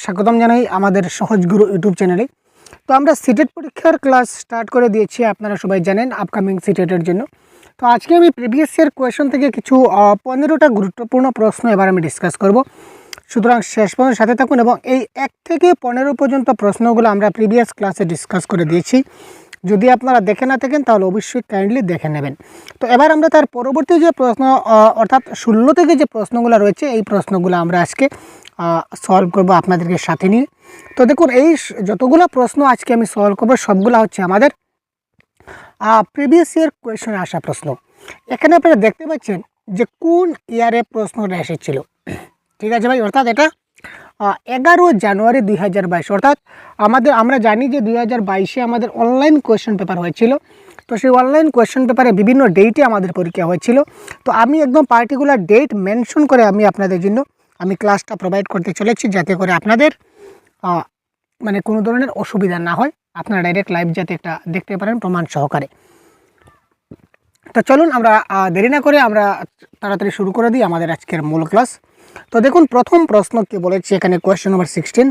স্বাগতম জানাই আমাদের সহজ গুরু ইউটিউব চ্যানেলে। তো আমরা সিটেট পরীক্ষার ক্লাস স্টার্ট করে দিয়েছি, আপনারা সবাই জানেন আপকামিং সিটেটের জন্য। তো আজকে আমি প্রিভিয়াস ইয়ার কোয়েশন থেকে কিছু 15টা গুরুত্বপূর্ণ প্রশ্ন এবার আমি ডিসকাস করব। সুতরাং শেষ পর্যন্ত সাথে থাকুন এবং এই 1 থেকে 15 পর্যন্ত প্রশ্নগুলো আমরা প্রিভিয়াস ক্লাসে ডিসকাস করে দিয়েছি। যদি আপনারা দেখে না থাকেন তাহলে অবশ্যই কাইন্ডলি দেখে নেবেন। তো এবার আমরা তার পরবর্তী যে প্রশ্ন অর্থাৎ 16 থেকে যে প্রশ্নগুলো রয়েছে এই প্রশ্নগুলো আমরা আজকে সলভ করব আপনাদেরকে সাথে নিয়ে। তো দেখুন এই যতগুলো প্রশ্ন আজকে আমি সলভ করব সবগুলো হচ্ছে আমাদের প্রিভিয়াস ইয়ার কোয়েশনে আসা প্রশ্ন। এখানে আপনারা দেখতে পাচ্ছেন যে কোন ইয়ারে প্রশ্নটা এসেছিল। ঠিক আছে ভাই, অর্থাৎ এটা 11 জানুয়ারি 2022, অর্থাৎ আমরা জানি যে 2022-এ আমাদের অনলাইন কোয়েশ্চেন পেপার হয়েছিল। তো সেই অনলাইন কোয়েশ্চেন পেপারে বিভিন্ন ডেটে আমাদের পরীক্ষা হয়েছিল। তো আমি একদম পার্টিকুলার ডেট মেনশন করে আমি আপনাদের জন্য ক্লাসটা প্রোভাইড করতে চলেছি, যাতে করে আপনাদের মানে কোনো ধরনের অসুবিধা না হয়, আপনারা ডাইরেক্ট লাইভ যাতে একটা দেখতে পারেন প্রমাণ সহকারে। তো চলুন আমরা দেরি না করে আমরা তাড়াতাড়ি শুরু করে দিই আমাদের আজকের মূল ক্লাস। তো দেখুন প্রথম প্রশ্ন কি বলেছে এখানে, কোয়েশ্চেন নাম্বার 16।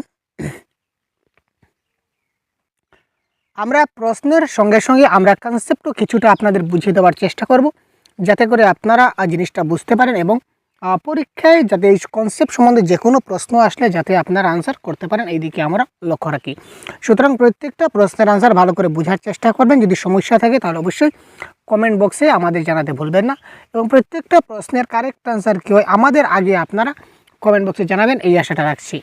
আমরা প্রশ্নের সঙ্গে সঙ্গে আমরা কনসেপ্টও কিছুটা আপনাদের বুঝিয়ে দেওয়ার চেষ্টা করব, যাতে করে আপনারা জিনিসটা বুঝতে পারেন এবং পরীক্ষায় যাতে এই কনসেপ্ট সম্বন্ধে যে কোনো প্রশ্ন আসলে যাতে আপনারা আনসার করতে পারেন, এই দিকে আমরা লক্ষ্য রাখি। সুতরাং প্রত্যেকটা প্রশ্নের আনসার ভালো করে বোঝার চেষ্টা করবেন। যদি সমস্যা থাকে তাহলে অবশ্যই কমেন্ট বক্সে আমাদের জানাতে ভুলবেন না, এবং প্রত্যেকটা প্রশ্নের কারেক্ট আনসার কী হয় আমাদের আগে আপনারা কমেন্ট বক্সে জানাবেন, এই আশাটা রাখছি।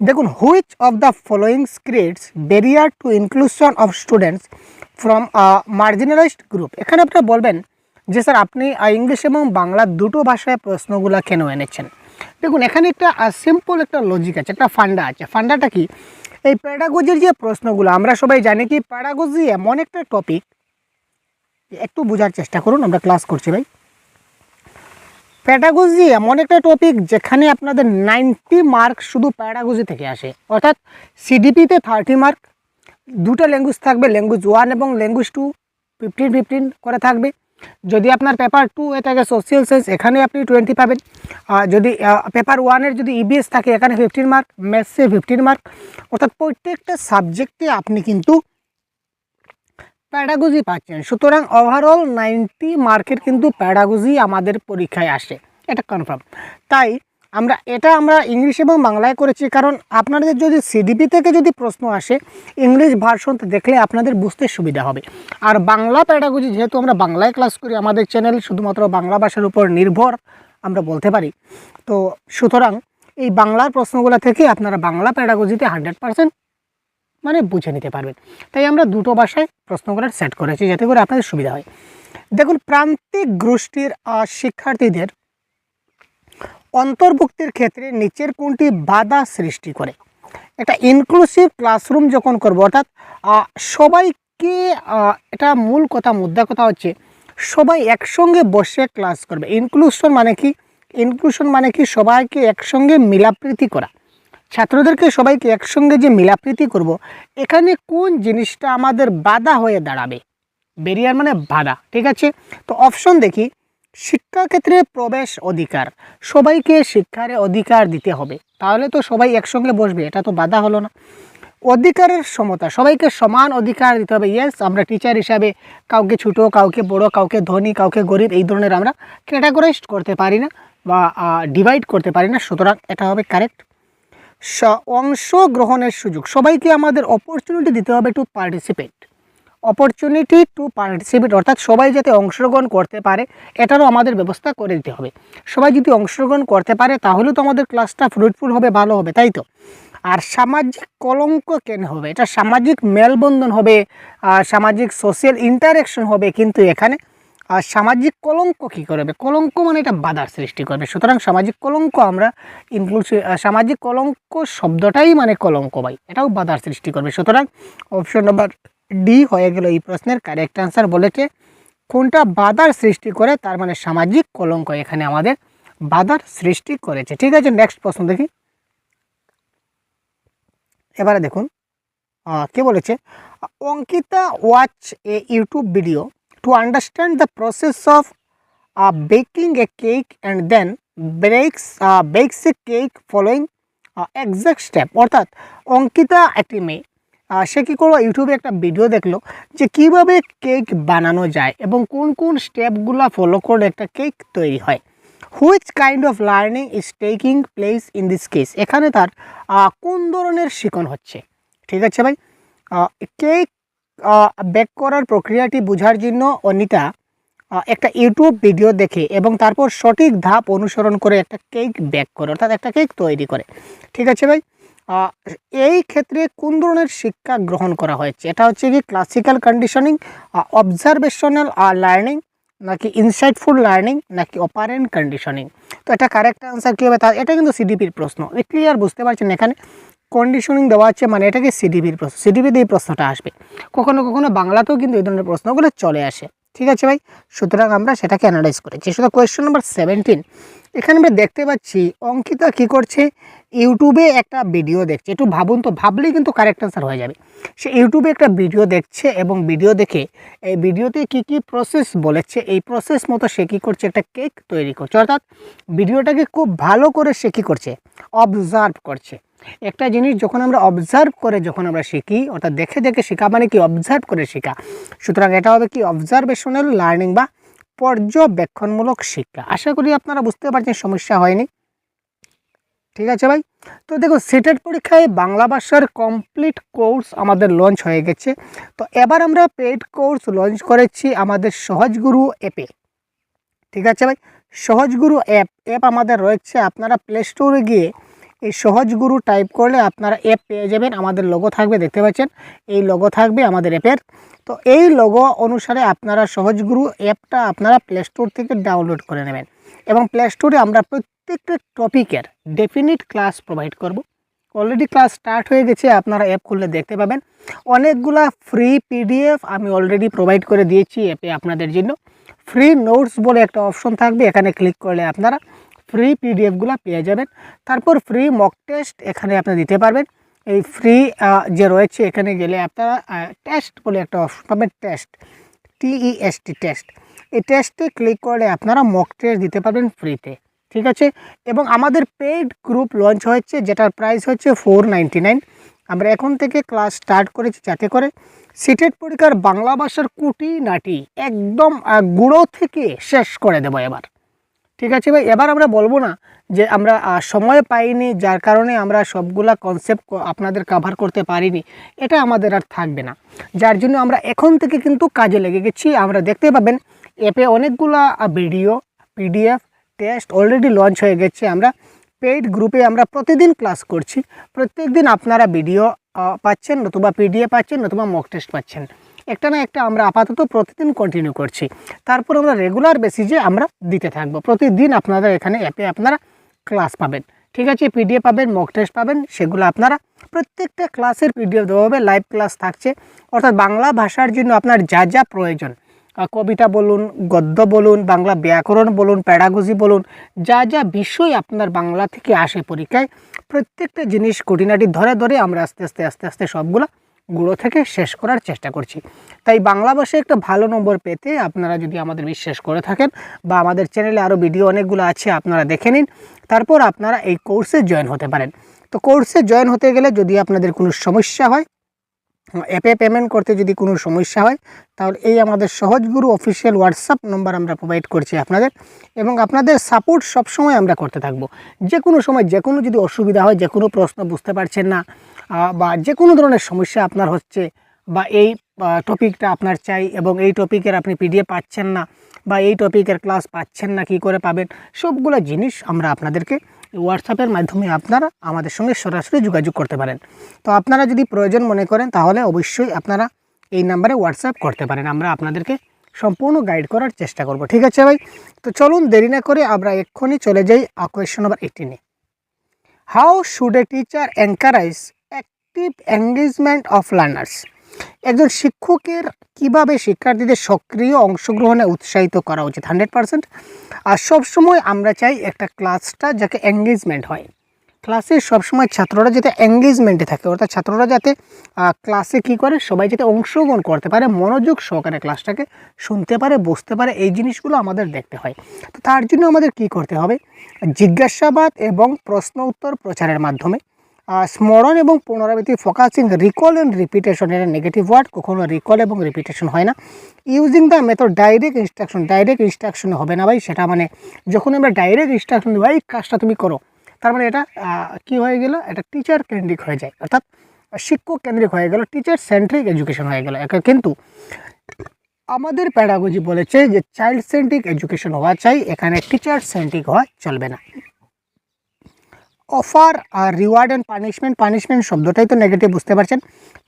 দেখুন, which of the followings creates barrier two inclusion of students from marginalised group. এখানে আপনারা বলবেন যে স্যার আপনি ইংলিশ এবং বাংলা দুটো ভাষায় প্রশ্নগুলো কেন এনেছেন। দেখুন এখানে একটা সিম্পল একটা লজিক আছে, একটা ফান্ডা আছে। ফান্ডাটা কি, এই প্যাডাগজির যে প্রশ্নগুলো আমরা সবাই জানি কি প্যাডাগজি এমন একটা টপিক, একটু বোঝার চেষ্টা করুন, আমরা ক্লাস করছি ভাই। প্যাডাগজি এমন একটা টপিক যেখানে আপনাদের 90 মার্ক শুধু প্যাডাগজি থেকে আসে, অর্থাৎ সিডিপিতে 30 মার্ক, দুটো ল্যাঙ্গুয়েজ থাকবে, ল্যাঙ্গুয়েজ 1 এবং ল্যাঙ্গুয়েজ 2 15 করে থাকবে। যদি আপনার পেপার 2 হয়ে থাকে সোশ্যাল সায়েন্স, এখানে আপনি 20 পাবেন। যদি পেপার 1-এর যদি ইবিএস থাকে এখানে 15 মার্ক, ম্যাথসে 15 মার্ক, অর্থাৎ প্রত্যেকটা সাবজেক্টে আপনি কিন্তু প্যাডাগজি পাচ্ছেন। সুতরাং ওভারঅল 90 মার্কের কিন্তু প্যাডাগজি আমাদের পরীক্ষায় আসে, এটা কনফার্ম। তাই আমরা ইংলিশ এবং বাংলায় করেছি, কারণ আপনাদের যদি সিডিপি থেকে যদি প্রশ্ন আসে ইংলিশ ভার্সন দেখলে আপনাদের বুঝতে সুবিধা হবে। আর বাংলা প্যাডাগজি যেহেতু আমরা বাংলায় ক্লাস করি, আমাদের চ্যানেল শুধুমাত্র বাংলা ভাষার উপর নির্ভর আমরা বলতে পারি, তো সুতরাং এই বাংলার প্রশ্নগুলো থেকে আপনারা বাংলা প্যাডাগজিতে 100% বুঝে নিতে পারবেন। তাই আমরা দুটো ভাষায় প্রশ্নগুলো সেট করেছি যাতে করে আপনাদের সুবিধা হয়। দেখুন, প্রান্তিক গোষ্ঠীর শিক্ষার্থীদের অন্তর্ভুক্তির ক্ষেত্রে নিচের কোনটি বাধা সৃষ্টি করে। একটা ইনক্লুসিভ ক্লাসরুম যখন করবো, অর্থাৎ সবাইকে, এটা মূল কথা, মুদ্রা কথা হচ্ছে সবাই একসঙ্গে বসে ক্লাস করবে। ইনক্লুশন মানে কি? ইনক্লুশন মানে কি সবাইকে একসঙ্গে মিলাপ্রীতি করা, ছাত্রদেরকে সবাইকে একসঙ্গে যে মিলাপ্রীতি করব, এখানে কোন জিনিসটা আমাদের বাধা হয়ে দাঁড়াবে? ব্যারিয়ার মানে বাধা, ঠিক আছে। তো অপশন দেখি, শিক্ষাক্ষেত্রে প্রবেশ অধিকার, সবাইকে শিক্ষার অধিকার দিতে হবে, তাহলে তো সবাই একসঙ্গে বসবে, এটা তো বাধা হলো না। অধিকারের সমতা, সবাইকে সমান অধিকার দিতে হবে। ইয়েস, আমরা টিচার হিসাবে কাউকে ছোটো, কাউকে বড়, কাউকে ধনী, কাউকে গরিব, এই ধরনের আমরা ক্যাটাগরাইজ করতে পারি না বা ডিভাইড করতে পারি না, সুতরাং এটা হবে কারেক্ট। অংশগ্রহণের সুযোগ, সবাইকে আমাদের অপরচুনিটি দিতে হবে to participate, opportunity to participate, অর্থাৎ সবাই যাতে অংশগ্রহণ করতে পারে এটারও আমাদের ব্যবস্থা করে দিতে হবে। সবাই যদি অংশগ্রহণ করতে পারে তাহলে তো আমাদের ক্লাসটা ফ্রুটফুল হবে, ভালো হবে, তাই তো। আর সামাজিক কলঙ্ক কেন হবে? এটা সামাজিক মেলবন্ধন হবে, সামাজিক সোশ্যাল ইন্টারেকশন হবে, কিন্তু এখানে সামাজিক কলঙ্ক কী করবে? কলঙ্ক মানে এটা বাধার সৃষ্টি করবে। সুতরাং সামাজিক কলঙ্ক আমরা সামাজিক কলঙ্ক শব্দটাই মানে কলঙ্ক ভাই, এটাও বাধার সৃষ্টি করবে। সুতরাং অপশন নাম্বার ডি হয়ে গেল এই প্রশ্নের কারেক্ট আনসার। বলেছে কোনটা বাধার সৃষ্টি করে, তার মানে সামাজিক কলঙ্ক এখানে আমাদের বাধার সৃষ্টি করেছে। ঠিক আছে, নেক্সট প্রশ্ন দেখি। এবারে দেখুন কে বলেছে, Ankita watch A YouTube video to understand the process of baking a cake and then bakes a cake following exact step, অর্থাৎ অঙ্কিতা একটি মেয়ে, সে কী করলো, ইউটিউবে একটা ভিডিও দেখলো যে কীভাবে কেক বানানো যায় এবং কোন কোন স্টেপগুলো ফলো করলে একটা কেক তৈরি হয়। Which kind of learning is taking place in this case, এখানে তার কোন ধরনের শিখন হচ্ছে। ঠিক আছে ভাই, কেক বেক করার প্রক্রিয়াটি বোঝার জন্য অনিতা একটা ইউটিউব ভিডিও দেখে এবং তারপর সঠিক ধাপ অনুসরণ করে একটা কেক বেক করে, অর্থাৎ একটা কেক তৈরি করে। ঠিক আছে ভাই, এই ক্ষেত্রে কোন ধরনের শিক্ষা গ্রহণ করা হয়েছে, এটা হচ্ছে কি ক্লাসিক্যাল কন্ডিশনিং, অবজারভেশনাল লার্নিং, নাকি ইনসাইটফুল লার্নিং, নাকি অপারেন্ট কন্ডিশনিং। তো এটা কারেক্ট আনসার কী হবে, এটা কিন্তু সিডিপির প্রশ্ন, ক্লিয়ার বুঝতে পারছেন। এখানে কন্ডিশনিং দেওয়া আছে মানে এটাকে সিডিপির প্রশ্ন, সিডিপিতে এই প্রশ্নটা আসবে। কখনো কখনো বাংলাতেও কিন্তু এই ধরনের প্রশ্নগুলো চলে আসে। ঠিক আছে ভাই, সুতরাং আমরা সেটাকে অ্যানালাইজ করেছি। সুতরাং কোয়েশ্চেন নাম্বার 17, এখানে আমরা দেখতে পাচ্ছি অঙ্কিতা কী করছে, ইউটিউবে একটা ভিডিও দেখছে। একটু ভাবুন তো, ভাবলেই কিন্তু কারেক্ট আনসার হয়ে যাবে। সে ইউটিউবে একটা ভিডিও দেখছে এবং ভিডিও দেখে এই ভিডিওতে কি কি প্রসেস বলেছে, এই প্রসেস মতো সে কী করছে, একটা কেক তৈরি করছে। অর্থাৎ ভিডিওটাকে খুব ভালো করে সে কী করছে, অবজার্ভ করছে। একটা জিনিস যখন আমরা অবজার্ভ করে যখন আমরা শিখি, অর্থাৎ দেখে দেখে শেখা মানে কি অবজার্ভ করে শেখা। সুতরাং এটা হবে কি অবজারভেশনাল লার্নিং বা পর্যবেক্ষণমূলক শিক্ষা। আশা করি আপনারা বুঝতে পারছেন, সমস্যা হয়নি। ঠিক আছে ভাই, তো দেখো সিটেট পরীক্ষায় বাংলা ভাষার কমপ্লিট কোর্স আমাদের লঞ্চ হয়ে গেছে। তো এবার আমরা পেইড কোর্স লঞ্চ করেছি আমাদের সহজগুরু অ্যাপে। ঠিক আছে ভাই, সহজগুরু অ্যাপ আমাদের রয়েছে। আপনারা প্লে স্টোরে গিয়ে এই সহজগুরু টাইপ করলে আপনারা অ্যাপ পেয়ে যাবেন। আমাদের লোগো থাকবে, দেখতে পাচ্ছেন এই লোগো থাকবে আমাদের অ্যাপের। তো এই লোগো অনুসারে আপনারা সহজগুরু অ্যাপটা আপনারা প্লে স্টোর থেকে ডাউনলোড করে নেবেন এবং প্লে স্টোরে আমরা প্রত্যেকটা টপিকের ডেফিনিট ক্লাস প্রোভাইড করব। অলরেডি ক্লাস স্টার্ট হয়ে গেছে, আপনারা অ্যাপ খুললে দেখতে পাবেন। অনেকগুলা ফ্রি পিডিএফ আমি অলরেডি প্রোভাইড করে দিয়েছি অ্যাপে আপনাদের জন্য। ফ্রি নোটস বলে একটা অপশন থাকবে, এখানে ক্লিক করলে আপনারা ফ্রি পিডিএফগুলো পেয়ে যাবেন। তারপর ফ্রি মক টেস্ট এখানে আপনি দিতে পারবেন। এই ফ্রি যে রয়েছে এখানে গেলে আপনারা টেস্ট বলে একটা অপশন পাবেন, টেস্ট TEST টেস্ট। এই টেস্টে ক্লিক করলে আপনারা মক টেস্ট দিতে পারবেন ফ্রিতে। ঠিক আছে, এবং আমাদের পেইড গ্রুপ লঞ্চ হয়েছে যেটার প্রাইস হচ্ছে 499। আমরা এখন থেকে ক্লাস স্টার্ট করেছি যাতে করে সিটেট পরীক্ষার বাংলা ভাষার কুটিনাটি একদম গুঁড়ো থেকে শেষ করে দেবো এবার। ঠিক আছে ভাই, এবার আমরা বলবো না যে আমরা সময় পাইনি যার কারণে আমরা সবগুলা কনসেপ্ট আপনাদের কভার করতে পারিনি, এটা আমাদের আর থাকবে না। যার জন্য আমরা এখন থেকে কিন্তু কাজে লেগে গেছি। আমরা দেখতে পাবেন অ্যাপে অনেকগুলা video, PDF, test already launch হয়ে গেছে। আমরা পেইড গ্রুপে আমরা প্রতিদিন ক্লাস করছি। প্রত্যেক দিন আপনারা ভিডিও পাচ্ছেন, নতুবা পিডিএফ পাচ্ছেন, নতুবা মক টেস্ট পাচ্ছেন। একটা না একটা আমরা আপাতত প্রতিদিন কন্টিনিউ করছি। তারপর আমরা রেগুলার বেসিসে আমরা দিতে থাকবো। প্রতিদিন আপনারা এখানে অ্যাপে আপনারা ক্লাস পাবেন। ঠিক আছে, পিডিএফ পাবেন, মক টেস্ট পাবেন, সেগুলো আপনারা প্রত্যেকটা ক্লাসের পিডিএফ দেওয়া হবে। লাইভ ক্লাস থাকছে, অর্থাৎ বাংলা ভাষার জন্য আপনার যা যা প্রয়োজন, কবিতা বলুন, গদ্য বলুন, বাংলা ব্যাকরণ বলুন, প্যাডাগজি বলুন, যা যা বিষয় আপনার বাংলা থেকে আসে পরীক্ষায়, প্রত্যেকটা জিনিস খুঁটিনাটি ধরে ধরে আমরা আস্তে আস্তে আস্তে সবগুলো গুঁড়ো থেকে শেষ করার চেষ্টা করছি। তাই বাংলা ভাষায় একটা ভালো নম্বর পেতে আপনারা যদি আমাদের বিশ্বাস করে থাকেন বা আমাদের চ্যানেলে আরও ভিডিও অনেকগুলো আছে আপনারা দেখে নিন, তারপর আপনারা এই কোর্সে জয়েন হতে পারেন। তো কোর্সে জয়েন হতে গেলে যদি আপনাদের কোনো সমস্যা হয়, অ্যাপে পেমেন্ট করতে যদি কোনো সমস্যা হয়, তাহলে এই আমাদের সহজগুরু অফিসিয়াল হোয়াটসঅ্যাপ নম্বর আমরা প্রোভাইড করছি আপনাদের, এবং আপনাদের সাপোর্ট সবসময় আমরা করতে থাকবো। যে কোনো সময় যে কোনো যদি অসুবিধা হয়, যে কোনো প্রশ্ন বুঝতে পারছেন না বা যে কোনো ধরনের সমস্যা আপনার হচ্ছে, বা এই টপিকটা আপনার চাই এবং এই টপিকের আপনি পিডিএফ পাচ্ছেন না বা এই টপিকের ক্লাস পাচ্ছেন না, কী করে পাবেন, সবগুলো জিনিস আমরা আপনাদেরকে হোয়াটসঅ্যাপের মাধ্যমে আপনারা আমাদের সঙ্গে সরাসরি যোগাযোগ করতে পারেন। তো আপনারা যদি প্রয়োজন মনে করেন তাহলে অবশ্যই আপনারা এই নাম্বারে হোয়াটসঅ্যাপ করতে পারেন, আমরা আপনাদেরকে সম্পূর্ণ গাইড করার চেষ্টা করব। ঠিক আছে ভাই, তো চলুন দেরি না করে আমরা এক্ষুনি চলে যাই কোয়েশ্চন নাম্বার 18-এ। How should a teacher encourage active engagement of learners? একজন শিক্ষকের কিভাবে শিক্ষার্থীদের সক্রিয় অংশগ্রহণে উৎসাহিত করা উচিত 100%। আর সবসময় আমরা চাই একটা ক্লাসটা যাকে এঙ্গেজমেন্ট হয়, ক্লাসে সবসময় ছাত্ররা যাতে এঙ্গেজমেন্টে থাকে, অর্থাৎ ছাত্ররা যাতে ক্লাসে কী করে সবাই যাতে অংশগ্রহণ করতে পারে, মনোযোগ সহকারে ক্লাসটাকে শুনতে পারে, বুঝতে পারে, এই জিনিসগুলো আমাদের দেখতে হয়। তো তার জন্য আমাদের কি করতে হবে, জিজ্ঞাসাবাদ এবং প্রশ্ন উত্তর প্রচারের মাধ্যমে স্মরণ এবং পুনরাবৃত্তি, ফোকাসিং, রিকল অ্যান্ড রিপিটেশন, এটা নেগেটিভ ওয়ার্ড, কখনো রিকল এবং রিপিটেশন হয় না। Using the method direct instruction, direct instruction হবে না ভাই, সেটা মানে যখন আমরা ডাইরেক্ট ইনস্ট্রাকশন দিই ভাই কাজটা তুমি করো, তার মানে এটা কি হয়ে গেল, এটা টিচার কেন্দ্রিক হয়ে যায়, অর্থাৎ শিক্ষক কেন্দ্রিক হয়ে গেল, টিচার সেন্ট্রিক এডুকেশন হয়ে গেল। কিন্তু আমাদের প্যাডাগজি বলেছে যে চাইল্ড সেন্ট্রিক এডুকেশন হওয়া চাই, এখানে টিচার সেন্ট্রিক হওয়া চলবে না। অফার আর রিওয়ার্ড অ্যান্ড পানিশমেন্ট, পানিশমেন্ট শব্দটাই তো নেগেটিভ, বুঝতে পারছেন,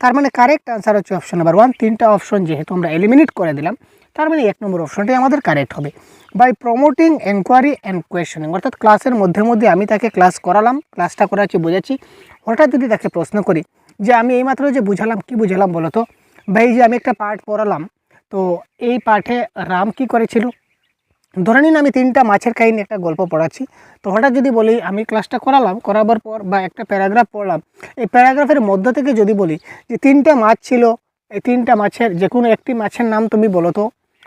তার মানে কারেক্ট আনসার হচ্ছে অপশন নাম্বার 1। 3টা অপশন যেহেতু আমরা এলিমিনেট করে দিলাম, তার মানে 1 নম্বর অপশনটাই আমাদের কারেক্ট হবে। By promoting enquiry and questioning, অর্থাৎ ক্লাসের মধ্যে মধ্যে আমি তাকে ক্লাস করালাম, ক্লাসটা করাচ্ছি, বোঝাচ্ছি, হঠাৎ যদি তাকে প্রশ্ন করি যে আমি এইমাত্র যে বুঝালাম, কি বুঝালাম বলো তো ভাই, যে আমি একটা পাঠ পড়ালাম, তো এই পাঠে রাম কি করেছিল, ধরে নিন আমি 3টা মাছের কাহিনী একটা গল্প পড়াচ্ছি, তো হঠাৎ যদি বলি আমি ক্লাসটা করালাম, করাবার পর বা একটা প্যারাগ্রাফ পড়লাম, এই প্যারাগ্রাফের মধ্য থেকে যদি বলি যে 3টা মাছ ছিল, এই 3টা মাছের যে কোনো একটি মাছের নাম তুমি বলো তো,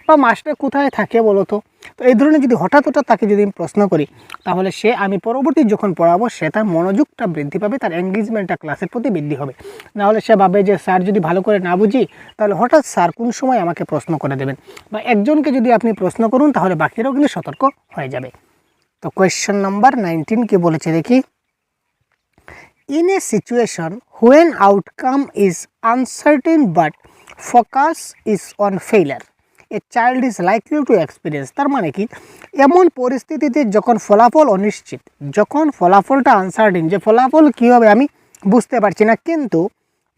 বা মাছটা কোথায় থাকে বলো তো, তো এই ধরনের যদি হঠাৎ তাকে যদি আমি প্রশ্ন করি, তাহলে সে আমি পরবর্তী যখন পড়াবো সে তার মনোযোগটা বৃদ্ধি পাবে, তার এঙ্গেজমেন্টটা ক্লাসের প্রতি বৃদ্ধি হবে। নাহলে সে ভাবে যে স্যার যদি ভালো করে না বুঝি, তাহলে হঠাৎ স্যার কোন সময় আমাকে প্রশ্ন করে দেবেন, বা একজনকে যদি আপনি প্রশ্ন করুন তাহলে বাকিরাও কিন্তু সতর্ক হয়ে যাবে। তো কোয়েশ্চেন নাম্বার 19 কি বলেছে দেখি, in a situation when outcome is uncertain but focus is on failure, a child is likely to experience, তার মানে কি, এমন পরিস্থিতিতে যখন ফলাফল অনিশ্চিত, যখন ফলাফলটা আনসার্টেন, যে ফলাফল কী হবে আমি বুঝতে পারছি না, কিন্তু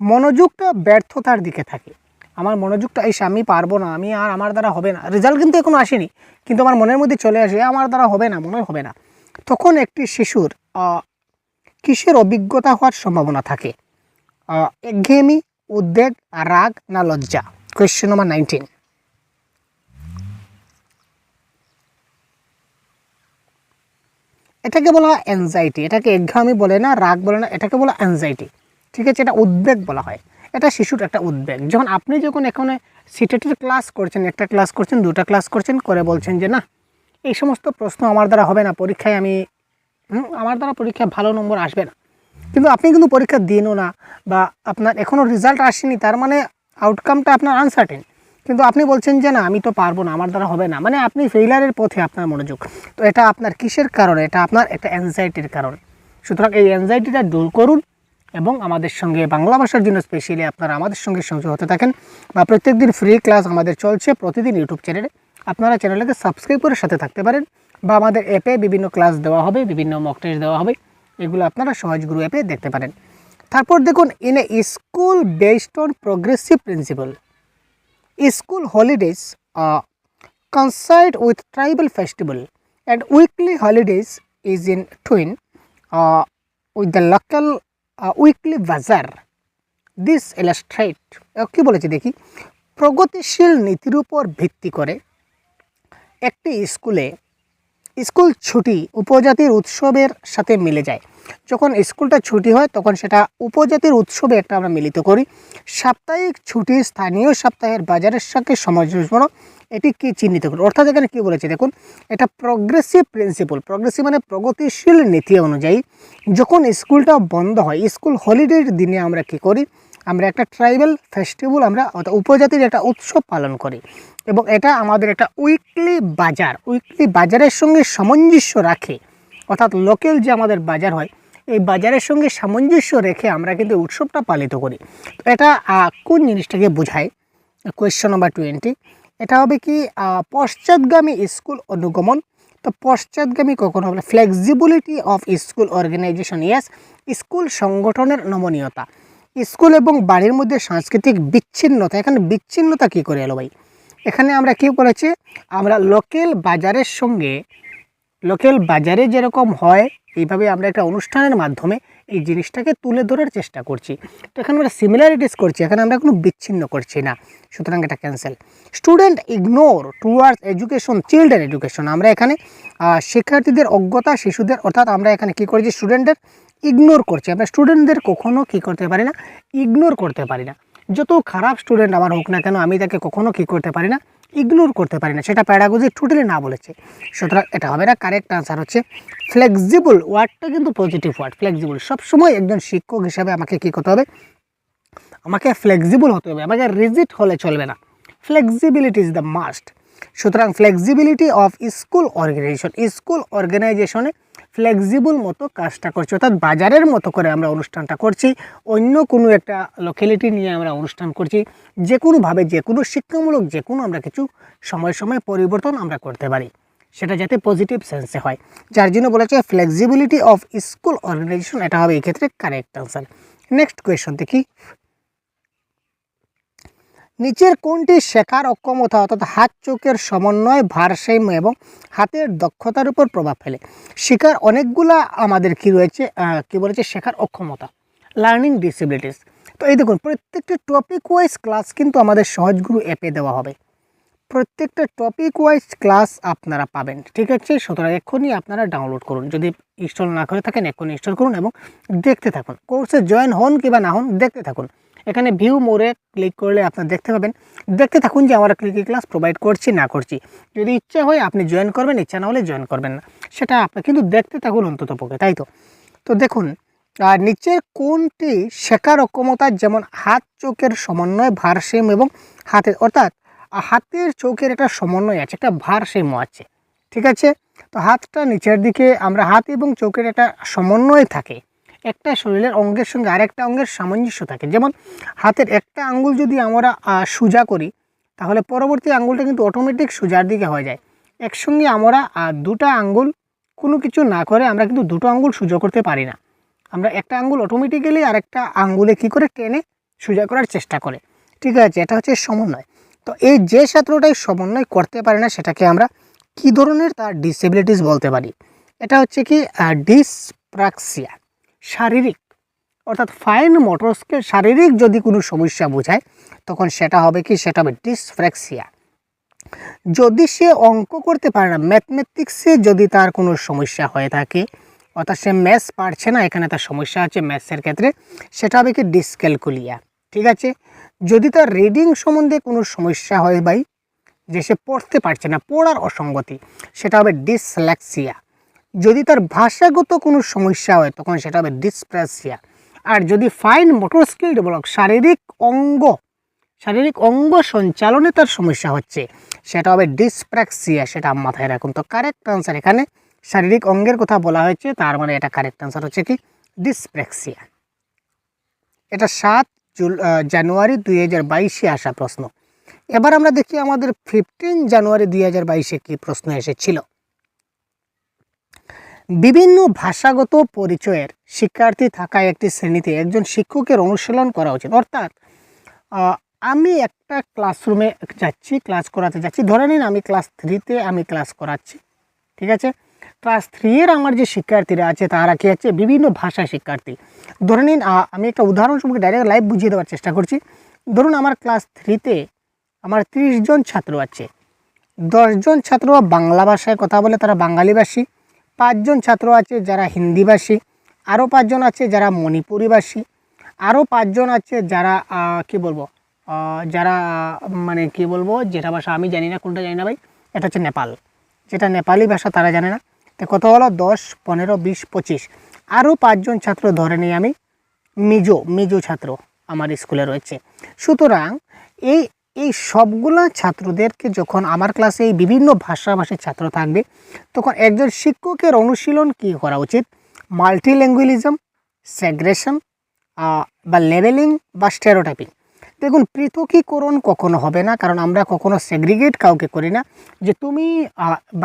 মনোযোগটা ব্যর্থতার দিকে থাকে, আমার মনোযোগটা এই আমি পারবো না, আমি আর আমার দ্বারা হবে না, রেজাল্ট কিন্তু এখনও আসেনি, কিন্তু আমার মনের মধ্যে চলে আসে আমার দ্বারা হবে না, মনে হবে না, তখন একটি শিশুর কিসের অভিজ্ঞতা হওয়ার সম্ভাবনা থাকে, একঘেয়েমি, উদ্বেগ, রাগ না লজ্জা? Question number 19। এটাকে বলা হয় অ্যাংজাইটি, এটাকে একঘেয়েমি বলে না, রাগ বলে না, এটাকে বলা অ্যাংজাইটি, ঠিক আছে, এটা উদ্বেগ বলা হয়, এটা শিশুর একটা উদ্বেগ। যখন এখানে সিটেটের ক্লাস করছেন, একটা ক্লাস করছেন, 2টা ক্লাস করছেন, করে বলছেন যে না এই সমস্ত প্রশ্ন আমার দ্বারা হবে না, পরীক্ষায় আমার দ্বারা পরীক্ষায় ভালো নম্বর আসবে না, কিন্তু আপনি কিন্তু পরীক্ষা দিনও না, বা আপনার এখনও রেজাল্ট আসেনি, তার মানে আউটকামটা আপনার আনসার্টেন, কিন্তু আপনি বলছেন যে না আমি তো পারবো না, আমার দ্বারা হবে না, মানে আপনি ফেইলারের পথে আপনার মনোযোগ। তো এটা আপনার কিসের কারণে, এটা আপনার একটা অ্যাংজাইটির কারণে। সুতরাং এই অ্যাংজাইটিটা দূর করুন এবং আমাদের সঙ্গে বাংলা ভাষার জন্য স্পেশালি আপনারা আমাদের সঙ্গে সংযুক্ত হতে থাকেন, বা প্রত্যেকদিন ফ্রি ক্লাস আমাদের চলছে প্রতিদিন ইউটিউব চ্যানেলে, আপনারা চ্যানেলটাকে সাবস্ক্রাইব করে সাথে থাকতে পারেন, বা আমাদের অ্যাপে বিভিন্ন ক্লাস দেওয়া হবে, বিভিন্ন মক টেস্ট দেওয়া হবে, এগুলো আপনারা সহজ গুরু অ্যাপে দেখতে পারেন। তারপর দেখুন, in a school based on progressive principal, school holidays coincide with tribal festival and weekly holidays is in twin with the local weekly bazaar. This illustrate কি বলেছে দেখি, প্রগতিশীল নীতির উপর ভিত্তি করে একটি স্কুল ছুটি উপজাতির উৎসবের সাথে মিলে যায়। যখন স্কুলটা ছুটি হয় তখন সেটা উপজাতির উৎসবে একটা আমরা মিলিত করি। সাপ্তাহিক ছুটি স্থানীয় সপ্তাহের বাজারের সাথে সামঞ্জস্য, এটি কি চিহ্নিত করি, অর্থাৎ এখানে কী বলেছে দেখুন, এটা প্রোগ্রেসিভ প্রিন্সিপাল, প্রোগ্রেসিভ মানে প্রগতিশীল নীতি অনুযায়ী যখন স্কুলটা বন্ধ হয়, স্কুল হলিডের দিনে আমরা কি করি, আমরা একটা ট্রাইবাল ফেস্টিভ্যাল, আমরা উপজাতির একটা উৎসব পালন করি, এবং এটা আমাদের একটা উইকলি বাজারের সঙ্গে সামঞ্জস্য রাখে, অর্থাৎ লোকাল যে আমাদের বাজার হয় এই বাজারের সঙ্গে সামঞ্জস্য রেখে আমরা কিন্তু উৎসবটা পালিত করি। তো এটা কোন জিনিসটাকে বোঝায়? কোয়েশ্চন নাম্বার 20, এটা হবে কি পশ্চাৎগামী স্কুল অনুগমন। তো পশ্চাৎগামী কখন হবে? Flexibility of school organisation, yes, school সংগঠনের নমনীয়তা, স্কুল এবং বাড়ির মধ্যে সাংস্কৃতিক বিচ্ছিন্নতা। এখানে বিচ্ছিন্নতা কী করে এলো ভাই? এখানে আমরা কী করেছি, আমরা লোকাল বাজারে যেরকম হয় এইভাবে আমরা একটা অনুষ্ঠানের মাধ্যমে এই জিনিসটাকে তুলে ধরার চেষ্টা করছি। তো এখানে আমরা সিমিলারিটিস করছি, এখানে আমরা কোনো বিচ্ছিন্ন করছি না, সুতরাং এটা cancel. Student ignore towards education, children education, আমরা এখানে শিক্ষার্থীদের অজ্ঞতা, শিশুদের, অর্থাৎ আমরা এখানে কী করেছি, স্টুডেন্টের ইগনোর করছি। আমরা স্টুডেন্টদের কখনো কী করতে পারি না, ইগনোর করতে পারি না। যত খারাপ স্টুডেন্ট আমার হোক না কেন, আমি তাকে কখনো কী করতে পারি না, ইগনোর করতে পারি না। সেটা প্যাডাগজি টোটালি না বলেছে, সুতরাং এটা হবে না। কারেক্ট আনসার হচ্ছে ফ্লেক্সিবল। ওয়ার্ডটা কিন্তু পজিটিভ ওয়ার্ড, ফ্লেক্সিবল। সবসময় একজন শিক্ষক হিসাবে আমাকে কী করতে হবে, আমাকে ফ্লেক্সিবল হতে হবে, আমাকে রিজিড হলে চলবে না। Flexibility is the must. সুতরাং flexibility of school organization, school অর্গানাইজেশনে ফ্লেক্সিবল মতো কাজটা করছি, অর্থাৎ বাজারের মতো করে আমরা অনুষ্ঠানটা করছি, অন্য কোনো একটা লোকালিটি নিয়ে আমরা অনুষ্ঠান করছি, যে কোনোভাবে যে কোনো শিক্ষামূলক যে কোনো আমরা কিছু সময় সময় পরিবর্তন আমরা করতে পারি, সেটা যাতে পজিটিভ সেন্সে হয়, যার জন্য বলেছে ফ্লেক্সিবিলিটি অফ স্কুল অর্গানাইজেশন। এটা হবে এই ক্ষেত্রে কারেক্ট আনসার। নেক্সট কোয়েশ্চন দেখি, নিচের কোনটি শেখার অক্ষমতা অর্থাৎ হাত চোখের সমন্বয়, ভারসাম্য এবং হাতের দক্ষতার উপর প্রভাব ফেলে? শেখার অনেকগুলা আমাদের কি রয়েছে, কি বলেছে, শেখার অক্ষমতা, লার্নিং ডিসেবিলিটিস। তো এই দেখুন, প্রত্যেকটা টপিক ওয়াইজ ক্লাস কিন্তু আমাদের সহজগুরু অ্যাপে দেওয়া হবে, প্রত্যেকটা টপিক ওয়াইজ ক্লাস আপনারা পাবেন, ঠিক আছে? সুতরাং এক্ষুনি আপনারা ডাউনলোড করুন, যদি ইনস্টল না করে থাকেন এক্ষুনি ইনস্টল করুন এবং দেখতে থাকুন। কোর্সে জয়েন হন কিংবা না হন, দেখতে থাকুন। এখানে ভিউ মোরে ক্লিক করলে আপনারা দেখতে পাবেন, দেখতে থাকুন যে আমরা কী কী ক্লাস প্রোভাইড করছি না করছি। যদি ইচ্ছা হয় আপনি জয়েন করবেন, ইচ্ছা না হলে জয়েন করবেন না, সেটা আপনার, কিন্তু দেখতে থাকুন অন্তত পক্ষে, তাই তো? তো দেখুন, আর নিচের কোনটি শেখার অক্ষমতা, যেমন হাত চোখের সমন্বয়, ভারসাম্য এবং হাতের, অর্থাৎ হাতের চোখের একটা সমন্বয় আছে, একটা ভারসাম্য আছে, ঠিক আছে? তো হাতটা নিচের দিকে, আমরা হাত এবং চোখের একটা সমন্বয় থাকে, একটা শরীরের অঙ্গের সঙ্গে আরেকটা অঙ্গের সামঞ্জস্য থাকে। যেমন হাতের একটা আঙ্গুল যদি আমরা সোজা করি, তাহলে পরবর্তী আঙ্গুলটা কিন্তু অটোমেটিক সোজার দিকে হয়ে যায়। একসঙ্গে আমরা দুটা আঙ্গুল কোনো কিছু না করে আমরা কিন্তু দুটো আঙ্গুল সোজা করতে পারি না, আমরা একটা আঙ্গুল অটোমেটিক্যালি আরেকটা আঙ্গুলে কী করে টেনে সোজা করার চেষ্টা করে, ঠিক আছে? এটা হচ্ছে সমন্বয়। তো এই যে ছাত্রটাই সমন্বয় করতে পারে না, সেটাকে আমরা কী ধরনের তার ডিসেবিলিটিস বলতে পারি? এটা হচ্ছে কি ডিসপ্রাক্সিয়া, শারীরিক, অর্থাৎ ফাইন মোটর স্কিল, শারীরিক যদি কোনো সমস্যা বোঝায় তখন সেটা হবে কি, সেটা হবে ডিসপ্রাক্সিয়া। যদি সে অঙ্ক করতে পারে না, ম্যাথমেটিক্সে যদি তার কোনো সমস্যা হয়ে থাকে, অর্থাৎ সে ম্যাথস পারছে না, এখানে তার সমস্যা আছে ম্যাথসের ক্ষেত্রে, সেটা হবে কি ডিসক্যালকুলিয়া, ঠিক আছে? যদি তার রিডিং সম্বন্ধে কোনো সমস্যা হয় ভাই, যে সে পড়তে পারছে না, পড়ার অসঙ্গতি, সেটা হবে ডিসলেক্সিয়া। যদি তার ভাষাগত কোনো সমস্যা হয় তখন সেটা হবে ডিসপ্রাসিয়া। আর যদি ফাইন মোটর স্কিল ডেভেলপ, শারীরিক অঙ্গ সঞ্চালনে তার সমস্যা হচ্ছে, সেটা হবে ডিসপ্রাক্সিয়া, সেটা মাথায় রাখুন। তো কারেক্ট আনসার এখানে শারীরিক অঙ্গের কথা বলা হয়েছে, তার মানে এটা কারেক্ট আনসার হচ্ছে কি ডিসপ্রাক্সিয়া। এটা 7 জানুয়ারি 2022 আসা প্রশ্ন। এবার আমরা দেখি আমাদের 15 জানুয়ারি 2022 কি প্রশ্ন এসেছিল। বিভিন্ন ভাষাগত পরিচয়ের শিক্ষার্থী থাকা একটি শ্রেণীতে একজন শিক্ষকের অনুশীলন করা উচিত। অর্থাৎ আমি একটা ক্লাসরুমে যাচ্ছি, ক্লাস করাতে যাচ্ছি, ধরে নিন আমি ক্লাস 3-তে আমি ক্লাস করাচ্ছি, ঠিক আছে? ক্লাস 3-এর আমার যে শিক্ষার্থীরা আছে তারা কি আছে, বিভিন্ন ভাষার শিক্ষার্থী। ধরে নিন আমি একটা উদাহরণ সম্পর্কে ডাইরেক্ট লাইভ বুঝিয়ে দেওয়ার চেষ্টা করছি। ধরুন আমার ক্লাস 3-তে আমার 30 জন ছাত্র আছে, 10 জন ছাত্র বাংলা ভাষায় কথা বলে, তারা বাঙালিভাষী, 5 জন ছাত্র আছে যারা হিন্দিভাষী, আরও 5 জন আছে যারা মণিপুরিভাষী, আরও 5 জন আছে যারা কি বলবো, যারা মানে কি বলবো, যেটা ভাষা আমি জানি না, কোনটা জানি না ভাই, এটা হচ্ছে নেপাল, যেটা নেপালি ভাষা তারা জানে না। তো কত হলো, 10, 15, 20, 25, আরও 5 জন ছাত্র ধরে নিই আমি মিজো ছাত্র আমার স্কুলে রয়েছে। সুতরাং এই সবগুলা ছাত্রদেরকে যখন আমার ক্লাসে এই বিভিন্ন ভাষাভাষীর ছাত্র থাকবে, তখন একজন শিক্ষকের অনুশীলন কি করা উচিত? মাল্টিল্যাঙ্গুয়ালিজম, সেগ্রেশন বা লেভেলিং বা স্টেরিওটাইপিং। দেখুন, পৃথকীকরণ কখনো হবে না, কারণ আমরা কখনো সেগ্রিগেট কাউকে করি না, যে তুমি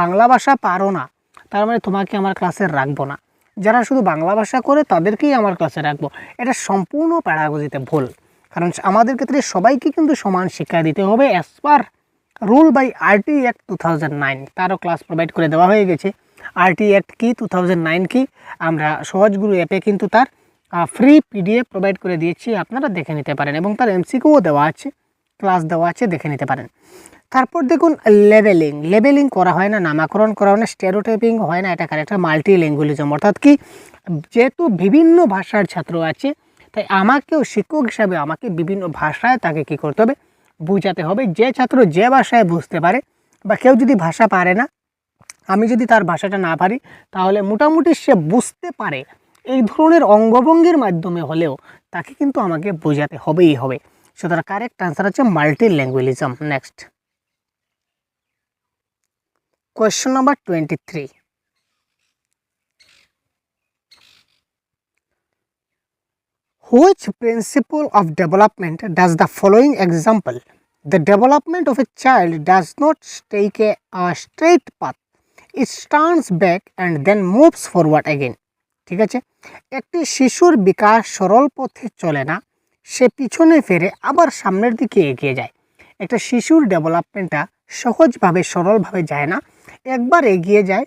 বাংলা ভাষা পারো না তার মানে তোমাকে আমার ক্লাসে রাখবো না, যারা শুধু বাংলা ভাষা করে তাদেরকেই আমার ক্লাসে রাখবো। এটা সম্পূর্ণ প্যাডাগজিতে ভুল, কারণ আমাদের ক্ষেত্রে সবাইকে কিন্তু সমান শিক্ষা দিতে হবে as per rule by RTE act 2009। তারও ক্লাস প্রোভাইড করে দেওয়া হয়ে গেছে। আরটি অ্যাক্ট কি, 2009 কি, আমরা সহজগুরু অ্যাপে কিন্তু তার ফ্রি পিডিএফ প্রোভাইড করে দিয়েছি, আপনারা দেখে নিতে পারেন, এবং তার এমসিকিউও দেওয়া আছে, ক্লাস দেওয়া আছে, দেখে নিতে পারেন। তারপর দেখুন লেবেলিং, লেবেলিং করা হয় না, নামাকরণ করা হয় না, স্টেরিওটাইপিং হয় না, এটা কারেক্ট মাল্টিল্যাঙ্গুয়ালিজম। অর্থাৎ কি, যেহেতু বিভিন্ন ভাষার ছাত্র আছে, তাই আমাকেও শিক্ষক হিসাবে আমাকে বিভিন্ন ভাষায় তাকে কী করতে হবে, বোঝাতে হবে। যে ছাত্র যে ভাষায় বুঝতে পারে, বা কেউ যদি ভাষা পারে না, আমি যদি তার ভাষাটা না পারি, তাহলে মোটামুটি সে বুঝতে পারে এই ধরনের অঙ্গভঙ্গির মাধ্যমে হলেও তাকে কিন্তু আমাকে বোঝাতে হবেই হবে। সুতরাং কারেক্ট আনসার হচ্ছে multilingualism. Next question number 23, which principle of development does the following example? The development of a child does not take a straight path, it turns back and then moves forward again. ঠিক আছে, একটি শিশুর বিকাশ সরল পথে চলে না, সে পিছনে ফিরে আবার সামনের দিকে এগিয়ে যায়। একটা শিশুর ডেভেলপমেন্টটা সহজভাবে সরলভাবে যায় না, একবার এগিয়ে যায়,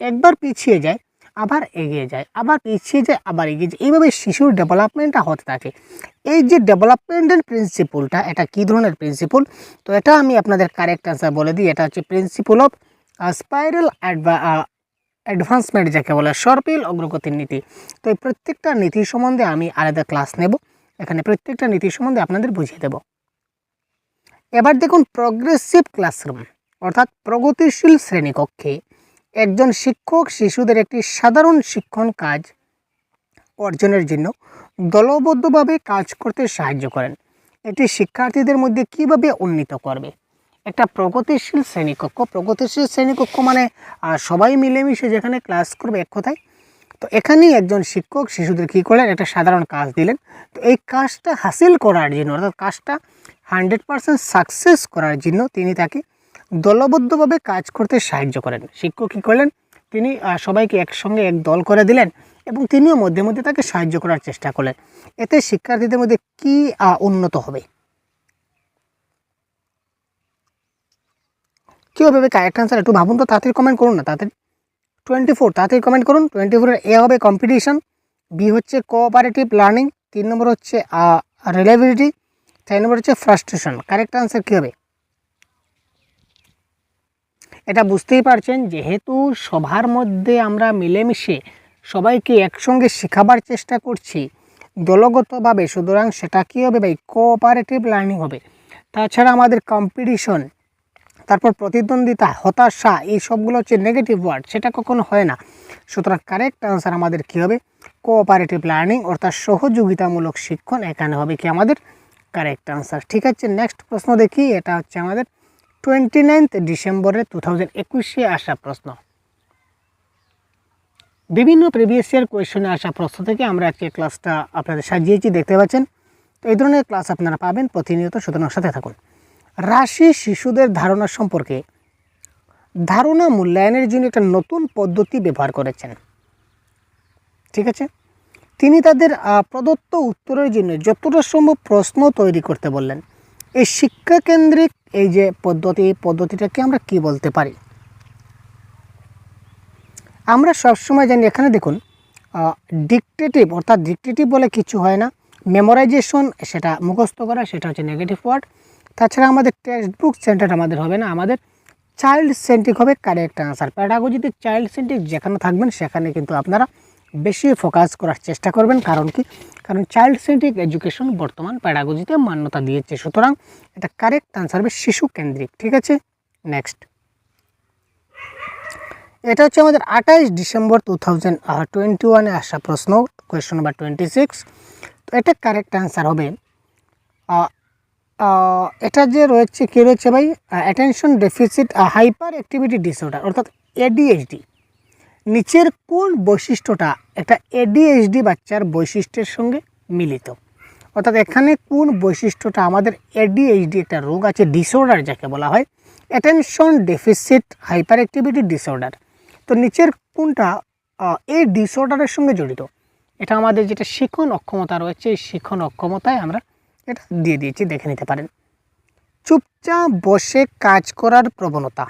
একবার পিছিয়ে যায়, আবার এগিয়ে যায়, আবার পিছিয়ে যায়, আবার এগিয়ে যায়, এইভাবে শিশুর ডেভেলপমেন্টটা হতে থাকে। এই যে ডেভেলপমেন্টের প্রিন্সিপলটা, এটা কী ধরনের প্রিন্সিপল? তো এটা আমি আপনাদের কারেক্ট অ্যান্সার বলে দিই, এটা হচ্ছে প্রিন্সিপল অফ স্পাইরাল অ্যাডভান্সমেন্ট, যাকে বলে সর্পিল অগ্রগতির নীতি। তো এই প্রত্যেকটা নীতি সম্বন্ধে আমি আলাদা ক্লাস নেব, এখানে প্রত্যেকটা নীতি সম্বন্ধে আপনাদের বুঝিয়ে দেব। এবার দেখুন প্রগ্রেসিভ ক্লাসরুম, অর্থাৎ প্রগতিশীল শ্রেণীকক্ষে একজন শিক্ষক শিশুদের একটি সাধারণ শিক্ষণ কাজ অর্জনের জন্য দলবদ্ধভাবে কাজ করতে সাহায্য করেন। এটি শিক্ষার্থীদের মধ্যে কিভাবে উন্নীত করবে? একটা প্রগতিশীল শ্রেণীকক্ষ মানে সবাই মিলেমিশে যেখানে ক্লাস করবে, এক কথায়। তো এখানেই একজন শিক্ষক শিশুদের কী করলেন, একটা সাধারণ কাজ দিলেন। তো এই কাজটা হাসিল করার জন্য, অর্থাৎ কাজটা 100% সাকসেস করার জন্য তিনি তাকে দলবদ্ধভাবে কাজ করতে সাহায্য করেন। শিক্ষক কী করলেন, তিনি সবাইকে একসঙ্গে এক দল করে দিলেন এবং তিনিও মধ্যে মধ্যে তাকে সাহায্য করার চেষ্টা করলেন। এতে শিক্ষার্থীদের মধ্যে কী উন্নত হবে? কী হবে কারেক্ট আনসার? একটু ভাবুন তো, তাড়াতাড়ি কমেন্ট করুন না, তাড়াতাড়ি। 24, তাড়াতাড়ি কমেন্ট করুন। 24-এর এ হবে কম্পিটিশন, বি হচ্ছে কোঅপারেটিভ লার্নিং, 3 নম্বর হচ্ছে রিলায়েবিলিটি, 4 নম্বর হচ্ছে ফ্রাস্ট্রেশন। কারেক্ট আনসার কী হবে? এটা বুঝতেই পারছেন, যেহেতু সবার মধ্যে আমরা মিলেমিশে সবাইকে একসঙ্গে শেখাবার চেষ্টা করছি দলগতভাবে, সুতরাং সেটা কী হবে ভাই? কোঅপারেটিভ লার্নিং হবে। তাছাড়া আমাদের কম্পিটিশন, তারপর প্রতিদ্বন্দ্বিতা, হতাশা, এই সবগুলো হচ্ছে নেগেটিভ ওয়ার্ড, সেটা কখনো হয় না। সুতরাং কারেক্ট আনসার আমাদের কী হবে? কোঅপারেটিভ লার্নিং, অর্থাৎ সহযোগিতামূলক শিক্ষণ, এখানে হবে কি আমাদের কারেক্ট আনসার। ঠিক আছে, নেক্সট প্রশ্ন দেখি। এটা হচ্ছে আমাদের 29 ডিসেম্বরে 2021-এ আসা প্রশ্ন। বিভিন্ন প্রিভিয়াস ইয়ার কোয়েশনে আসা প্রশ্ন থেকে আমরা আজকে ক্লাসটা আপনাদের সাজিয়েছি, দেখতে পাচ্ছেন। তো এই ধরনের ক্লাস আপনারা পাবেন প্রতিনিয়ত, সুতরাং সাথে থাকুন। রাশি শিশুদের ধারণা সম্পর্কে ধারণা মূল্যায়নের জন্য একটা নতুন পদ্ধতি ব্যবহার করেছেন। ঠিক আছে, তিনি তাদের প্রদত্ত উত্তরের জন্য যতটা সম্ভব প্রশ্ন তৈরি করতে বললেন। এই শিক্ষাকেন্দ্রিক এই যে পদ্ধতিটাকে আমরা কি বলতে পারি? আমরা সবসময় জানি, এখানে দেখুন ডিকটেটিভ, অর্থাৎ ডিকটেটিভ বলে কিছু হয় না, মেমোরাইজেশন, সেটা মুখস্থ করা, সেটা হচ্ছে নেগেটিভ ওয়ার্ড। তাছাড়া আমাদের টেক্সট বুক সেন্টার আমাদের হবে না, আমাদের চাইল্ড সেন্ট্রিক হবে কারেক্ট আনসার। প্যাডাগজিতে চাইল্ড সেন্ট্রিক যেখানে থাকবেন সেখানে কিন্তু আপনারা বেশি ফোকাস করার চেষ্টা করবেন। কারণ কি? কারণ চাইল্ড সেন্ট্রিক এডুকেশন বর্তমান প্যাডাগজিতে মান্যতা দিয়েছে, সুতরাং এটা কারেক্ট আনসার হবে শিশু কেন্দ্রিক। ঠিক আছে, নেক্সট। এটা হচ্ছে আমাদের 28 ডিসেম্বর 2021-এ আসা প্রশ্ন, কোয়েশ্চন নাম্বার 26। তো এটা কারেক্ট আনসার হবে, এটা যে রয়েছে কী রয়েছে ভাই? Attention deficit hyper activity disorder, অর্থাৎ এডিএইচডি। নিচের কোন বৈশিষ্ট্যটা একটা এডিএইচডি বাচ্চার বৈশিষ্ট্যের সঙ্গে মিলিত? অর্থাৎ এখানে কোন বৈশিষ্ট্যটা আমাদের এডিএইচডি, একটা রোগ আছে, ডিসঅর্ডার যাকে বলা হয়, attention deficit hyper activity disorder. তো নিচের কোনটা এই ডিসঅর্ডারের সঙ্গে জড়িত? এটা আমাদের যেটা শিখন অক্ষমতা রয়েছে, এই শিখন অক্ষমতায় আমরা এটা দিয়ে দিয়েছি, দেখে নিতে পারেন। চুপচাপ বসে কাজ করার প্রবণতা,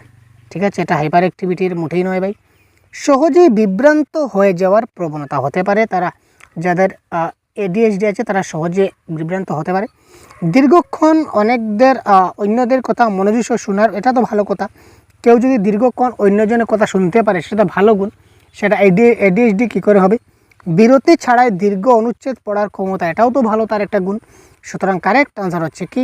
ঠিক আছে, এটা হাইপার অ্যাক্টিভিটির মোটেই নয় ভাই। সহজেই বিভ্রান্ত হয়ে যাওয়ার প্রবণতা হতে পারে তারা, যাদের ADHD আছে তারা সহজে বিভ্রান্ত হতে পারে। দীর্ঘক্ষণ অন্যদের কথা মনোযোগ শোনার, এটা তো ভালো কথা। কেউ যদি দীর্ঘক্ষণ অন্যজনের কথা শুনতে পারে সেটা ভালো গুণ, সেটা ADHD কী করে হবে। বিরতি ছাড়াই দীর্ঘ অনুচ্ছেদ পড়ার ক্ষমতা, এটাও তো ভালো, তার একটা গুণ। সুতরাং কারেক্ট আনসার হচ্ছে কি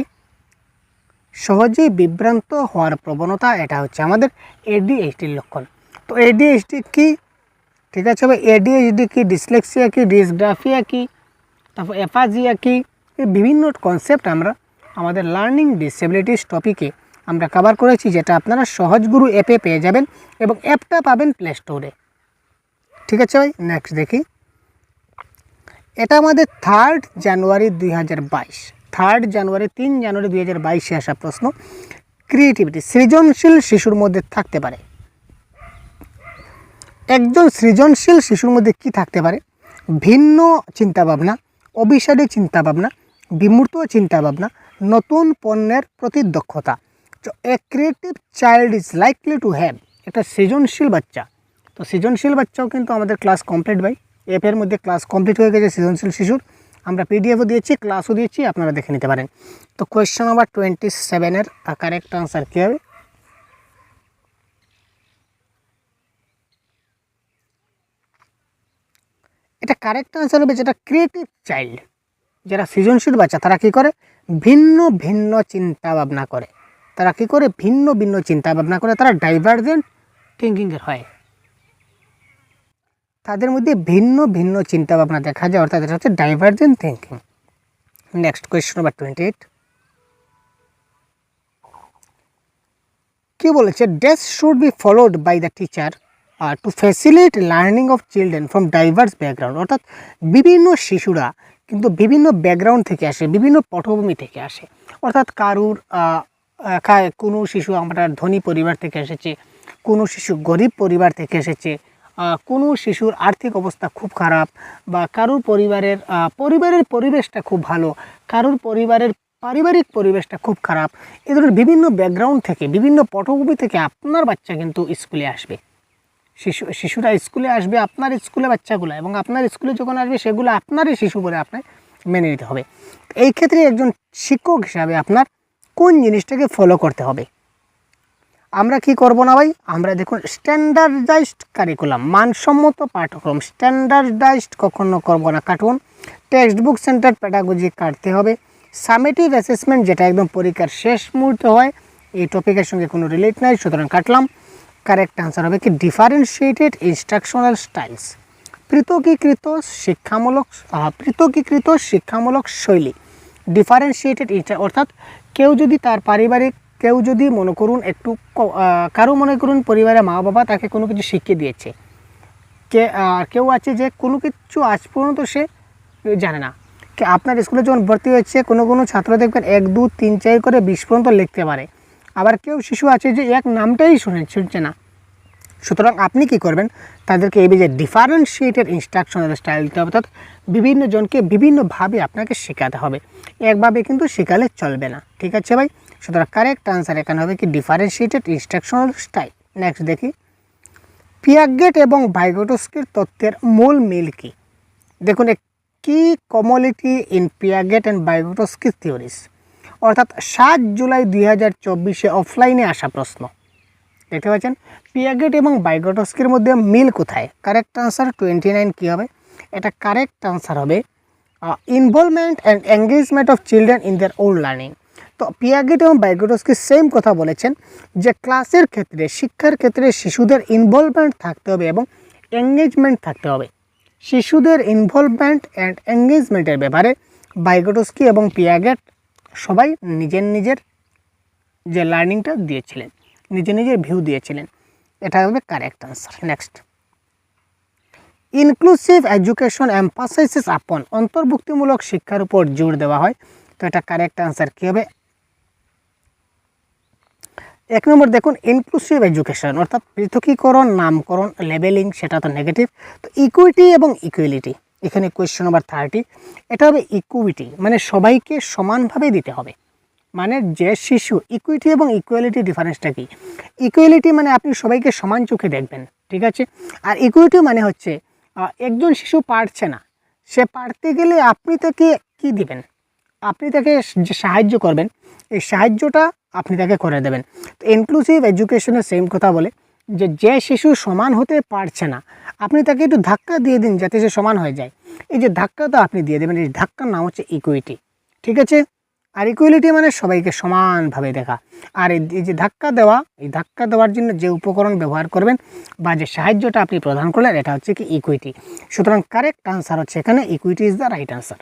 সহজেই বিভ্রান্ত হওয়ার প্রবণতা, এটা হচ্ছে আমাদের ADHDর লক্ষণ। তো ADHD কি, ঠিক আছে ভাই, ADHD কি, ডিসলেক্সিয়া কি, ডিসগ্রাফিয়া কি, তারপর অ্যাফাজিয়া কি, এই বিভিন্ন কনসেপ্ট আমরা আমাদের লার্নিং ডিসেবিলিটিস টপিকে আমরা কভার করেছি, যেটা আপনারা সহজগুরু অ্যাপে পেয়ে যাবেন এবং অ্যাপটা পাবেন প্লে স্টোরে। ঠিক আছে ভাই, নেক্সট দেখি। এটা আমাদের 3 জানুয়ারি 2022, 3 জানুয়ারি 3 জানুয়ারি 2022 আসা প্রশ্ন। ক্রিয়েটিভিটি সৃজনশীল শিশুর মধ্যে থাকতে পারে। একজন সৃজনশীল শিশুর মধ্যে কি থাকতে পারে? ভিন্ন চিন্তাভাবনা, অবিষাদী চিন্তাভাবনা, বিমূর্ত চিন্তাভাবনা, নতুন পণ্যের প্রতি দক্ষতা। তো এ creative child is likely to have, একটা সৃজনশীল বাচ্চা। তো সৃজনশীল বাচ্চাও কিন্তু আমাদের ক্লাস কমপ্লিট ভাই, অ্যাপের মধ্যে ক্লাস কমপ্লিট হয়ে গেছে সৃজনশীল শিশুর। আমরা PDF-ও দিয়েছি, ক্লাসও দিয়েছি, আপনারা দেখে নিতে পারেন। তো কোয়েশ্চেন নাম্বার 27-এর কারেক্ট আনসার কী হবে? এটা কারেক্ট আনসার হবে যেটা ক্রিয়েটিভ চাইল্ড, যারা সৃজনশীল বাচ্চা, তারা কী করে? ভিন্ন ভিন্ন চিন্তা ভাবনা করে। তারা কী করে? ভিন্ন ভিন্ন চিন্তা ভাবনা করে। তারা ডাইভার্জেন্ট থিঙ্কিংয়ের হয়, তাদের মধ্যে ভিন্ন ভিন্ন চিন্তা ভাবনা দেখা যায়, অর্থাৎ এটা হচ্ছে divergent thinking. Next question number 28, কি বলেছে? Dash should be followed by the teacher to facilitate learning of children from diverse background. অর্থাৎ বিভিন্ন শিশুরা কিন্তু বিভিন্ন ব্যাকগ্রাউন্ড থেকে আসে, বিভিন্ন পটভূমি থেকে আসে। অর্থাৎ কোনো শিশু আমরা ধনী পরিবার থেকে এসেছে, কোনো শিশু গরিব পরিবার থেকে এসেছে, কোনো শিশুর আর্থিক অবস্থা খুব খারাপ, বা কারোর পরিবারের পরিবেশটা খুব ভালো, কারোর পরিবারের পারিবারিক পরিবেশটা খুব খারাপ। এ ধরনের বিভিন্ন ব্যাকগ্রাউন্ড থেকে, বিভিন্ন পটভূমি থেকে আপনার বাচ্চা কিন্তু স্কুলে আসবে। শিশুরা স্কুলে আসবে, আপনার স্কুলে বাচ্চাগুলো, এবং আপনার স্কুলে যখন আসবে সেগুলো আপনারই শিশু বলে আপনার মেনে নিতে হবে। এই ক্ষেত্রে একজন শিক্ষক হিসাবে আপনার কোন জিনিসটাকে ফলো করতে হবে? আমরা কি করব না ভাই, আমরা দেখুন স্ট্যান্ডার্ডাইজড কারিকুলাম, মানসম্মত পাঠ্যক্রম, স্ট্যান্ডার্ডাইজড কখনো করব না cartoon. Text book centre pedagogy কাটতে হবে। সামেটিভ অ্যাসেসমেন্ট, যেটা একদম পরীক্ষার শেষ মুহূর্তে হয়, এই টপিকের সঙ্গে কোনো রিলেট নাই, সুতরাং কাটলাম। কারেক্ট আনসার হবে কি ডিফারেন্সিয়েটেড ইনস্ট্রাকশনাল স্টাইলস, পৃথকীকৃত শিক্ষামূলক শৈলী। ডিফারেন্সিয়েটেড, অর্থাৎ কেউ যদি মনে করুন কারো মনে করুন পরিবারের মা বাবা তাকে কোনো কিছু শিখিয়ে দিয়েছে, কেউ আছে যে কোনো কিছু আজ পর্যন্ত সে জানে না। আপনার স্কুলে যখন ভর্তি হয়েছে কোনো ছাত্র দেখবেন 1, 2, 3, 4 করে 20 পর্যন্ত লিখতে পারে। আবার কেউ শিশু আছে যে এক নামটাই শুনছে না। সুতরাং আপনি কি করবেন? তাদেরকে এই যে ডিফারেন্সিয়েটেড ইনস্ট্রাকশনাল স্টাইল দিতে হবে, অর্থাৎ বিভিন্ন জনকে বিভিন্নভাবে আপনাকে শেখাতে হবে, একভাবে কিন্তু শেখালে চলবে না। ঠিক আছে ভাই, সুতরাং কারেক্ট আনসার এখানে হবে কি ডিফারেন্সিয়েটেড ইনস্ট্রাকশনাল স্টাইল। নেক্সট দেখি, পিয়াগেট এবং ভাইগোটস্কির তত্ত্বের মূল মিল কি? দেখুন, কি কমোডিটি ইন পিয়াগেট অ্যান্ড ভাইগোটস্কির থিওরিজ। অর্থাৎ 7 জুলাই 2024 অফলাইনে আসা প্রশ্ন। দেখতে পাচ্ছেন, পিয়াগেট এবং ভাইগোটস্কির মধ্যে মিল কোথায়? কারেক্ট আনসার 29 কী হবে? এটা কারেক্ট আনসার হবে involvement and engagement of children in their own learning. তো পিয়াগেট এবং ভাইগোটস্কি সেম কথা বলেছেন যে ক্লাসের ক্ষেত্রে, শিক্ষার ক্ষেত্রে শিশুদের ইনভলভমেন্ট থাকতে হবে এবং এঙ্গেজমেন্ট থাকতে হবে। শিশুদের ইনভলভমেন্ট অ্যান্ড এঙ্গেজমেন্টের ব্যাপারে ভাইগোটস্কি এবং পিয়াগেট সবাই নিজের যে লার্নিংটা দিয়েছিলেন, নিজের ভিউ দিয়েছিলেন। এটা হবে correct answer. Next, inclusive education emphasises upon, অন্তর্ভুক্তিমূলক শিক্ষার উপর জোর দেওয়া হয়। তো এটা কারেক্ট আনসার কী হবে? 1 নম্বর দেখুন, ইনক্লুসিভ এডুকেশন অর্থাৎ পৃথকীকরণ, নামকরণ, লেবেলিং, সেটা তো নেগেটিভ। তো ইকুইটি এবং ইকুয়ালিটি, এখানে কোয়েশ্চন নাম্বার 30, এটা হবে ইকুইটি, মানে সবাইকে সমানভাবে দিতে হবে। মানে যে শিশু, ইকুইটি এবং ইকুয়ালিটি ডিফারেন্সটা কি? ইকুয়ালিটি মানে আপনি সবাইকে সমান চোখে দেখবেন, ঠিক আছে। আর ইকুইটি মানে হচ্ছে একজন শিশু পারছে না, সে পারতে গেলে আপনি তাকে কী দিবেন, আপনি তাকে যে সাহায্য করবেন এই সাহায্যটা আপনি তাকে করে দেবেন। তো ইনক্লুসিভ এডুকেশনের সেম কথা বলে যে শিশু সমান হতে পারছে না আপনি তাকে একটু ধাক্কা দিয়ে দিন যাতে সে সমান হয়ে যায়। এই যে ধাক্কাটা আপনি দিয়ে দেবেন, এই ধাক্কার নাম হচ্ছে ইকুইটি। ঠিক আছে, আর ইকুয়ালিটি মানে সবাইকে সমানভাবে দেখা। আর এই যে ধাক্কা দেওয়া, এই ধাক্কা দেওয়ার জন্য যে উপকরণ ব্যবহার করবেন বা যে সাহায্যটা আপনি প্রদান করলেন এটা হচ্ছে কি ইকুইটি। সুতরাং কারেক্ট আনসার হচ্ছে এখানে equity is the right answer.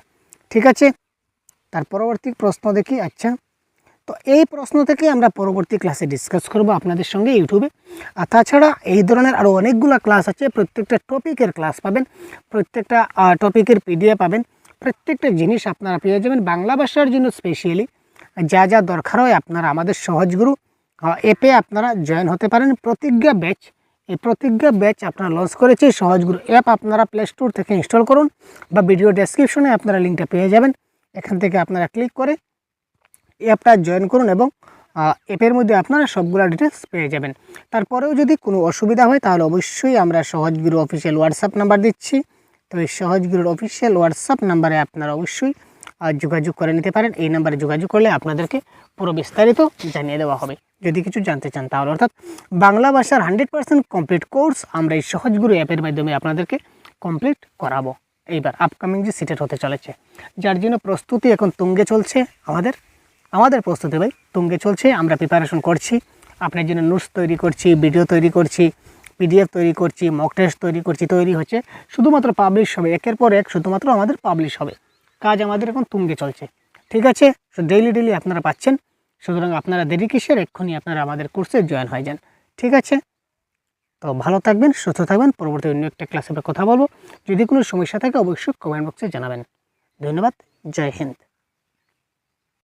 ঠিক আছে, তার পরবর্তী প্রশ্ন দেখি। আচ্ছা, তো এই প্রশ্ন থেকে আমরা পরবর্তী ক্লাসে ডিসকাস করব আপনাদের সঙ্গে ইউটিউবে। আর তাছাড়া এই ধরনের আরও অনেকগুলো ক্লাস আছে, প্রত্যেকটা টপিকের ক্লাস পাবেন, প্রত্যেকটা টপিকের পিডিএফ পাবেন, প্রত্যেকটা জিনিস আপনারা পেয়ে যাবেন। বাংলা ভাষার জন্য স্পেশালি যা যা দরকার হয় আপনারা আমাদের সহজগুরু অ্যাপে আপনারা জয়েন হতে পারেন। প্রতিজ্ঞা ব্যাচ, এই প্রতিজ্ঞা ব্যাচ আপনারা লঞ্চ করেছে। সহজগুরু অ্যাপ আপনারা প্লে স্টোর থেকে ইনস্টল করুন বা ভিডিও ডেসক্রিপশনে আপনারা লিঙ্কটা পেয়ে যাবেন। এখান থেকে আপনারা ক্লিক করে অ্যাপটা জয়েন করুন এবং অ্যাপের মধ্যে আপনারা সবগুলো ডিটেলস পেয়ে যাবেন। তারপরেও যদি কোনো অসুবিধা হয় তাহলে অবশ্যই আমরা সহজগুরু অফিসিয়াল হোয়াটসঅ্যাপ নাম্বার দিচ্ছি। তো এই সহজগুরুর অফিসিয়াল হোয়াটসঅ্যাপ নাম্বারে আপনারা অবশ্যই যোগাযোগ করে নিতে পারেন। এই নাম্বারে যোগাযোগ করলে আপনাদেরকে পুরো বিস্তারিত জানিয়ে দেওয়া হবে যদি কিছু জানতে চান তাহলে। অর্থাৎ বাংলা ভাষার 100% কমপ্লিট কোর্স আমরা এই সহজগুরু অ্যাপের মাধ্যমে আপনাদেরকে কমপ্লিট করাবো এইবার আপকামিং যে সিটেট হতে চলেছে, যার জন্য প্রস্তুতি এখন তুঙ্গে চলছে। আমাদের প্রস্তুতি ভাই তুঙ্গে চলছে। আমরা প্রিপারেশন করছি, আপনার জন্য নোটস তৈরি করছি, ভিডিও তৈরি করছি, পিডিএফ তৈরি করছি, মক টেস্ট তৈরি হচ্ছে। শুধুমাত্র পাবলিশ হবে, একের পর এক শুধুমাত্র আমাদের পাবলিশ হবে। কাজ আমাদের এখন তুঙ্গে চলছে। ঠিক আছে, সো ডেইলি আপনারা পাচ্ছেন। সুতরাং আপনারা দেরি কিসের, এক্ষুনি আপনারা আমাদের কোর্সে জয়েন হয়ে যান। ঠিক আছে, তো ভালো থাকবেন, সুস্থ থাকবেন। পরবর্তী অন্য একটা ক্লাসে কথা বলবো। যদি কোনো সমস্যা থাকে অবশ্যই কমেন্ট বক্সে জানাবেন। ধন্যবাদ, জয় হিন্দ।